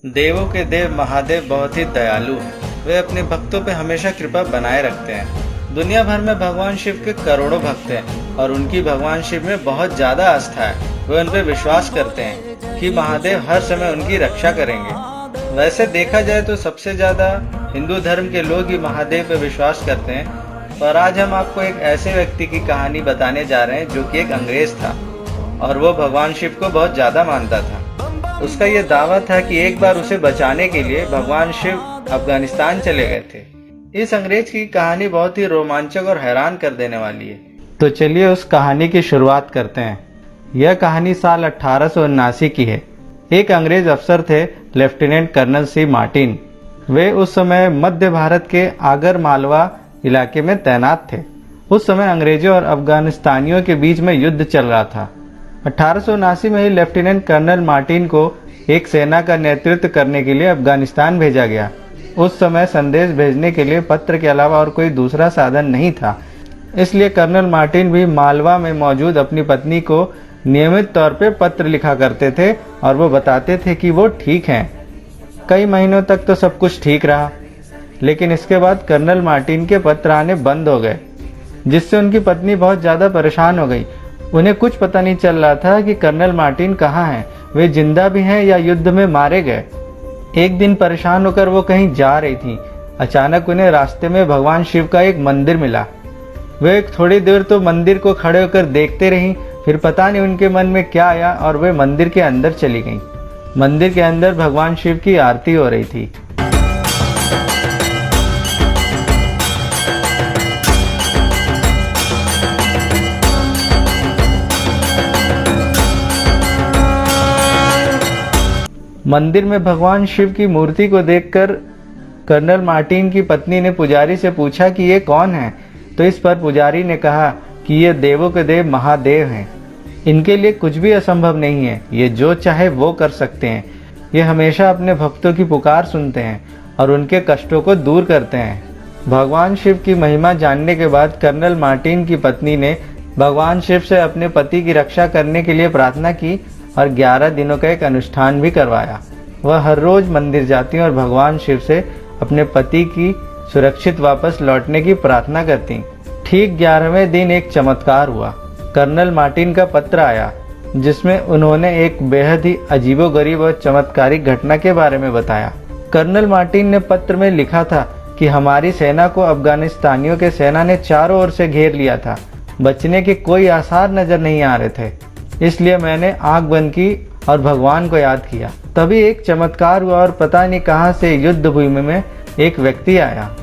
देवों के देव महादेव बहुत ही दयालु हैं। वे अपने भक्तों पे हमेशा कृपा बनाए रखते हैं। दुनिया भर में भगवान शिव के करोड़ों भक्त हैं और उनकी भगवान शिव में बहुत ज्यादा आस्था है। वे उन पर विश्वास करते हैं कि महादेव हर समय उनकी रक्षा करेंगे। वैसे देखा जाए तो सबसे ज्यादा हिंदू धर्म के लोग ही महादेव पे विश्वास करते हैं। पर आज हम आपको एक ऐसे व्यक्ति की कहानी बताने जा रहे हैं जो कि एक अंग्रेज था और वो भगवान शिव को बहुत ज्यादा मानता था। उसका ये दावा था कि एक बार उसे बचाने के लिए भगवान शिव अफगानिस्तान चले गए थे। इस अंग्रेज की कहानी बहुत ही रोमांचक और हैरान कर देने वाली है। तो चलिए उस कहानी की शुरुआत करते हैं। यह कहानी साल 1879 की है। एक अंग्रेज अफसर थे लेफ्टिनेंट कर्नल सी मार्टिन। वे उस समय मध्य भारत के आगर मालवा इलाके में तैनात थे। उस समय अंग्रेजों और अफगानिस्तानियों के बीच में युद्ध चल रहा था। 1879 में ही लेफ्टिनेंट कर्नल मार्टिन को एक सेना का नेतृत्व करने के लिए अफगानिस्तान भेजा गया। उस समय संदेश भेजने के लिए पत्र के अलावा और कोई दूसरा साधन नहीं था। इसलिए कर्नल मार्टिन भी मालवा में मौजूद अपनी पत्नी को नियमित तौर पर पत्र लिखा करते थे और वो बताते थे कि वो ठीक हैं। कई महीनों तक तो सब कुछ ठीक रहा, लेकिन इसके बाद कर्नल मार्टिन के पत्र आने बंद हो गए, जिससे उनकी पत्नी बहुत ज़्यादा परेशान हो गई। उन्हें कुछ पता नहीं चल रहा था कि कर्नल मार्टिन कहाँ हैं, वे जिंदा भी हैं या युद्ध में मारे गए। एक दिन परेशान होकर वो कहीं जा रही थी। अचानक उन्हें रास्ते में भगवान शिव का एक मंदिर मिला। वे एक थोड़ी देर तो मंदिर को खड़े होकर देखते रहीं, फिर पता नहीं उनके मन में क्या आया और वे मंदिर के अंदर चली गईं। मंदिर के अंदर भगवान शिव की आरती हो रही थी। मंदिर में भगवान शिव की मूर्ति को देखकर कर्नल मार्टिन की पत्नी ने पुजारी से पूछा कि ये कौन है। तो इस पर पुजारी ने कहा कि ये देवों के देव महादेव हैं। इनके लिए कुछ भी असंभव नहीं है, ये जो चाहे वो कर सकते हैं। ये हमेशा अपने भक्तों की पुकार सुनते हैं और उनके कष्टों को दूर करते हैं। भगवान शिव की महिमा जानने के बाद कर्नल मार्टिन की पत्नी ने भगवान शिव से अपने पति की रक्षा करने के लिए प्रार्थना की और 11 दिनों का एक अनुष्ठान भी करवाया। वह हर रोज मंदिर जाती और भगवान शिव से अपने पति की सुरक्षित वापस लौटने की प्रार्थना करती। ठीक 11वें दिन एक चमत्कार हुआ। कर्नल मार्टिन का पत्र आया जिसमें उन्होंने एक बेहद ही अजीबोगरीब और चमत्कारिक घटना के बारे में बताया। कर्नल मार्टिन ने पत्र में लिखा था कि हमारी सेना को अफगानिस्तानियों के सेना ने चारों ओर से घेर लिया था। बचने के कोई आसार नजर नहीं आ रहे थे, इसलिए मैंने आंख बंद की और भगवान को याद किया। तभी एक चमत्कार हुआ और पता नहीं कहां से युद्ध भूमि में एक व्यक्ति आया।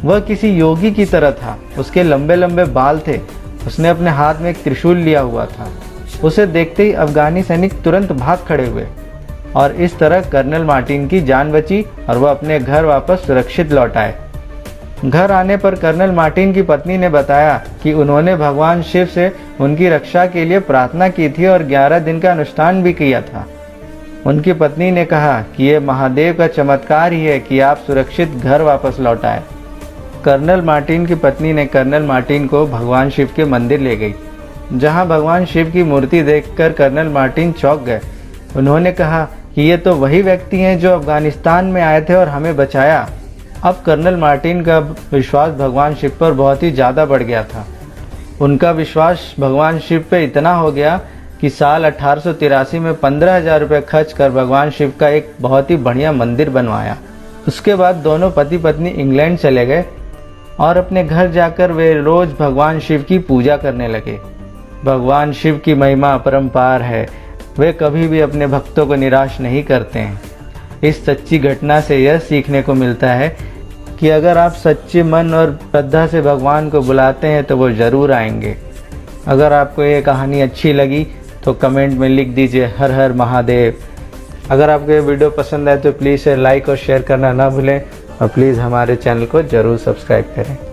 वह किसी योगी की तरह था। उसके लंबे लंबे बाल थे। उसने अपने हाथ में एक त्रिशूल लिया हुआ था। उसे देखते ही अफगानी सैनिक तुरंत भाग खड़े हुए और इस तरह कर्नल मार्टिन की जान बची और वह अपने घर वापस सुरक्षित लौट आए। घर आने पर कर्नल मार्टिन की पत्नी ने बताया कि उन्होंने भगवान शिव से उनकी रक्षा के लिए प्रार्थना की थी और 11 दिन का अनुष्ठान भी किया था। उनकी पत्नी ने कहा कि यह महादेव का चमत्कार ही है कि आप सुरक्षित घर वापस लौट आए। कर्नल मार्टिन की पत्नी ने कर्नल मार्टिन को भगवान शिव के मंदिर ले गई, जहां भगवान शिव की मूर्ति देखकर कर्नल मार्टिन चौंक गए। उन्होंने कहा कि ये तो वही व्यक्ति हैं जो अफगानिस्तान में आए थे और हमें बचाया। अब कर्नल मार्टिन का विश्वास भगवान शिव पर बहुत ही ज़्यादा बढ़ गया था। उनका विश्वास भगवान शिव पे इतना हो गया कि साल 1883 में 15,000 रुपये खर्च कर भगवान शिव का एक बहुत ही बढ़िया मंदिर बनवाया। उसके बाद दोनों पति पत्नी इंग्लैंड चले गए और अपने घर जाकर वे रोज भगवान शिव की पूजा करने लगे। भगवान शिव की महिमा अपरंपार है। वे कभी भी अपने भक्तों को निराश नहीं करते हैं। इस सच्ची घटना से यह सीखने को मिलता है कि अगर आप सच्चे मन और श्रद्धा से भगवान को बुलाते हैं तो वो ज़रूर आएंगे। अगर आपको ये कहानी अच्छी लगी तो कमेंट में लिख दीजिए हर हर महादेव। अगर आपको ये वीडियो पसंद आए तो प्लीज़ लाइक और शेयर करना ना भूलें और प्लीज़ हमारे चैनल को ज़रूर सब्सक्राइब करें।